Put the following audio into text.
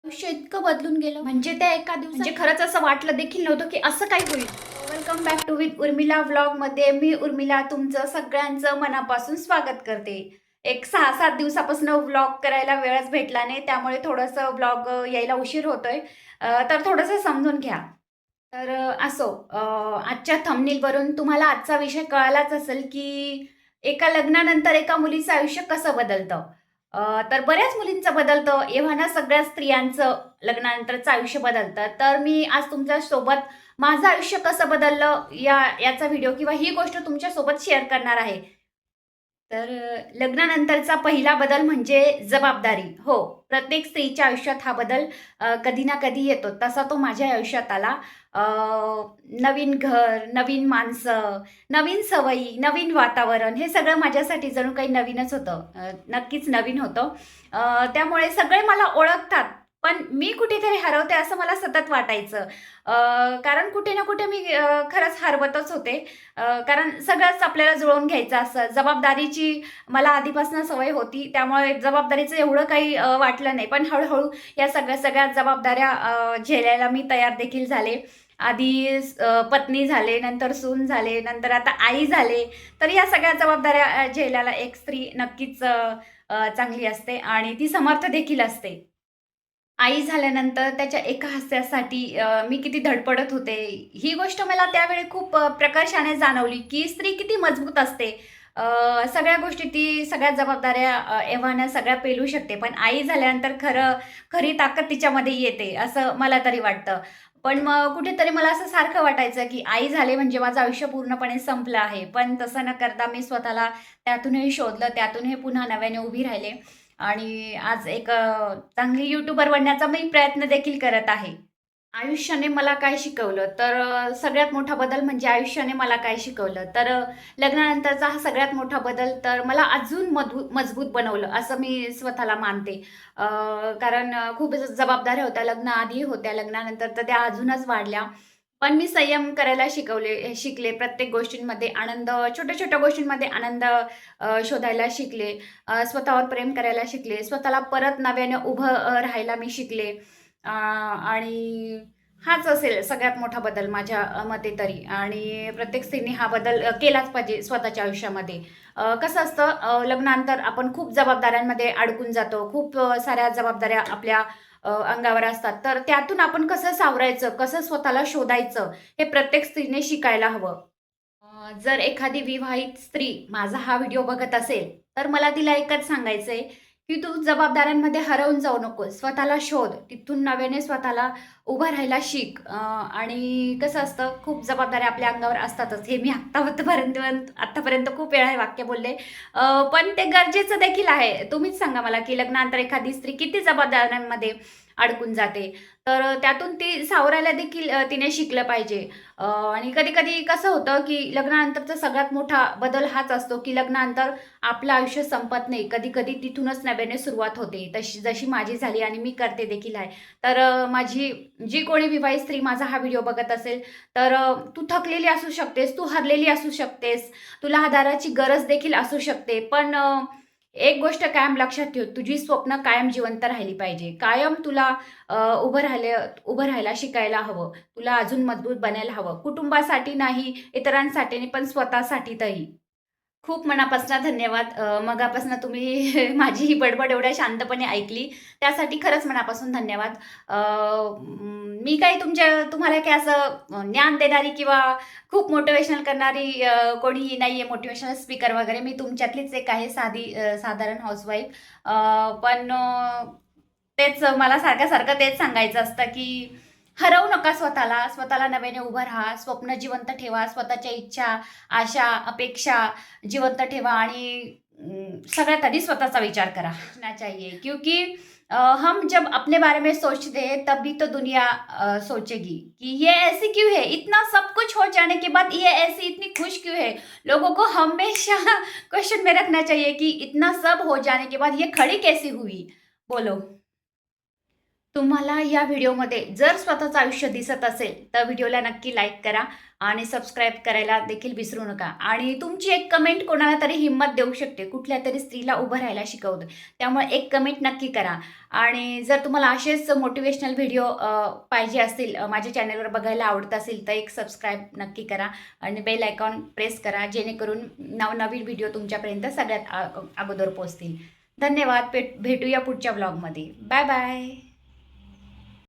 आयुष्य इतकं बदलून गेलं म्हणजे त्या एका दिवसात म्हणजे खरंच असं वाटलं देखील नव्हतं की असं काही होईल. Welcome back to with Urmila व्लॉगमध्ये मी उर्मिला तुमचं सगळ्यांचं मनापासून स्वागत करते. एक 6-7 दिवसापासून व्लॉग करायला वेळच भेटला नाही, त्यामुळे थोडंसं व्लॉग यायला उशीर होतोय. तर थोडंसं समजून घ्या. तर असो, आजच्या थंबनेलवरून तुम्हाला आजचा विषय कळालाच असेल की एका लग्नानंतर एका मुलीचं आयुष्य कसं बदलतं. तर बऱ्याच मुलींचं बदलतं, एव्हाना सगळ्या स्त्रियांचं लग्नानंतरचं आयुष्य बदलतं. तर मी आज तुमच्यासोबत माझं आयुष्य कसं बदललं याचा व्हिडिओ किंवा ही गोष्ट तुमच्यासोबत शेअर करणार आहे. तर लग्नानंतरचा पहिला बदल म्हणजे जबाबदारी. हो, प्रत्येक स्त्रीच्या आयुष्यात हा बदल कधी ना कधी येतो. तसा तो माझ्या आयुष्यात आला. अ, नवीन घर, नवीन माणसं, नवीन सवयी, नवीन वातावरण हे सगळं माझ्यासाठी जणू काही नवीनच होतं. नक्कीच नवीन होतं. त्यामुळे सगळे मला ओळखतात, पण मी कुठेतरी हरवते असं मला सतत वाटायचं. कारण कुठे ना कुठे मी खरंच हरवतच होते. कारण सगळंच आपल्याला जुळवून घ्यायचं असतं. जबाबदारीची मला आधीपासून सवय होती. त्यामुळे जबाबदारीचं एवढं काही वाटलं नाही. पण हळू या सगळ्या सगळ्या जबाबदाऱ्या झेलायला मी तयार देखील झाले. आधी पत्नी झाले, नंतर सून झाले, नंतर आता आई झाले. तर या सगळ्या जबाबदाऱ्या झेलायला एक स्त्री नक्कीच अ, अ, चांगली असते आणि ती समर्थ देखील असते. आई झाल्यानंतर त्याच्या एका हास्यासाठी मी किती धडपडत होते. ही गोष्ट मला त्यावेळी खूप प्रकर्षाने जाणवली, की स्त्री किती मजबूत असते. अ, सगळ्या गोष्टी ती सगळ्या जबाबदाऱ्या एव्हाना सगळ्या पेलू शकते. पण आई झाल्यानंतर खरी ताकद तिच्यामध्ये येते, असं मला तरी वाटतं. पण मग कुठेतरी मला असं सारखं वाटायचं, की आई झाले म्हणजे माझं आयुष्य पूर्णपणे संपलं आहे. पण तसं न करता मी स्वतःला त्यातूनही शोधलं, त्यातूनही पुन्हा नव्याने उभी राहिले. आणि आज एक चांगली यूट्यूबर बनण्याचा मी प्रयत्न देखील करत आहे. आयुष्याने मला काय शिकवलं? तर सगळ्यात मोठा बदल म्हणजे आयुष्याने मला काय शिकवलं? तर लग्नानंतरचा हा सगळ्यात मोठा बदल तर मला अजून मजबूत बनवलं असं मी स्वतःला मानते. कारण खूप जबाबदाऱ्या होत्या, लग्नाआधी होत्या, लग्नानंतर तर त्या अजूनच वाढल्या. पण मी संयम करायला शिकले. प्रत्येक गोष्टींमध्ये आनंद, छोट्या-छोट्या गोष्टींमध्ये आनंद शोधायला शिकले. स्वतःवर प्रेम करायला शिकले. स्वतःला परत नव्याने उभं राहायला मी शिकले. आणि हाच असेल सगळ्यात मोठा बदल माझ्या मते तरी. आणि प्रत्येक स्त्रीने हा बदल केलाच पाहिजे स्वतःच्या आयुष्यामध्ये. कसं असतं, लग्नानंतर आपण खूप जबाबदाऱ्यांमध्ये अडकून जातो. खूप साऱ्या जबाबदाऱ्या आपल्या अंगावर असतात. तर त्यातून आपण कसं सावरायचं, कसं स्वतःला शोधायचं, हे प्रत्येक स्त्रीने शिकायला हवं. जर एखादी विवाहित स्त्री माझा हा व्हिडिओ बघत असेल, तर मला तिला एकच सांगायचंय, की तू जबाबदाऱ्यांमध्ये हरवून जाऊ नकोस. स्वतःला शोध. तिथून नव्याने स्वतःला उभं राहायला शिक. आणि कसं असतं, खूप जबाबदाऱ्या आपल्या अंगावर असतातच. हे मी आत्तापर्यंत खूप वेळा हे वाक्य बोलले. पण ते गरजेचं देखील आहे. तुम्हीच सांगा मला, की लग्नानंतर एखादी स्त्री किती जबाबदाऱ्यांमध्ये अडकून जाते. तर त्यातून ती सावरायला देखील तिने शिकलं पाहिजे. आणि कधी-कधी कसं होतं, की लग्नानंतरचा सगळ्यात मोठा बदल हाच असतो, की लग्नानंतर आपलं आयुष्य संपत नाही. कधी-कधी तिथूनच नव्याने सुरुवात होते. जशी माझी झाली आणि मी करते देखील आहे. तर माझी जी कोणी विवाहित स्त्री माझा हा व्हिडिओ बघत असेल, तर तू थकलेली असू शकतेस, तू हरलेली असू शकतेस, तुला आधाराची गरज देखील असू शकते. पण एक गोष्ट कायम लक्षात ठेव, तुझी स्वप्न कायम जिवंत राहिली पाहिजे. कायम तुला अ, उभं राहायला शिकायला हवं. तुला अजून मजबूत बनायला हवं. कुटुंबासाठी नाही, इतरांसाठी नाही, पण स्वतःसाठी तरी. खूप मनापासून धन्यवाद. मगापासून तुम्ही माझी ही बडबड एवढ्या शांतपणे ऐकली, त्यासाठी खरंच मनापासून धन्यवाद. मी काही तुम्हाला काही असं ज्ञान देणारी किंवा खूप मोटिव्हेशनल करणारी कोणी नाहीये, मोटिव्हेशनल स्पीकर वगैरे. मी तुमच्यातलीच एक आहे, साधी साधारण हाउसवाईफ. पण तेच मला सारखं-सारखं तेच सांगायचं असतं, की हरवू नका स्वतःला. स्वतःला नव्याने उभं राहा. स्वप्न जिवंत ठेवा. स्वतःच्या इच्छा, आशा, अपेक्षा जिवंत ठेवा आणि सगळ्यात आधी स्वतःचा विचार करा. ना चाहिए क्योंकि हम जब अपने बारे में सोचते हैं तभी तो दुनिया सोचेगी कि ये ऐसी क्यों है? इतना सब कुछ हो जाने के बाद ये ऐसी इतनी खुश क्यों है? लोगों को हमेशा क्वेश्चन में रखना चाहिए कि इतना सब हो जाने के बाद ये खड़ी कैसी हुई? बोलो। तुम्हाला या व्हिडिओमध्ये जर स्वतःचं आयुष्य दिसत असेल तर व्हिडिओला नक्की लाईक करा आणि सबस्क्राईब करायला देखील विसरू नका. आणि तुमची एक कमेंट कोणाला तरी हिंमत देऊ शकते, कुठल्या तरी स्त्रीला उभं राहायला शिकवते. त्यामुळे एक कमेंट नक्की करा. आणि जर तुम्हाला असेच मोटिवेशनल व्हिडिओ पाहिजे असतील, माझ्या चॅनलवर बघायला आवडत असेल तर एक सबस्क्राईब नक्की करा आणि बेल आयकॉन प्रेस करा, जेणेकरून नवनवीन व्हिडिओ तुमच्यापर्यंत सगळ्यात अगोदर पोहोचतील. धन्यवाद. भेटूया पुढच्या ब्लॉगमध्ये. Bye bye.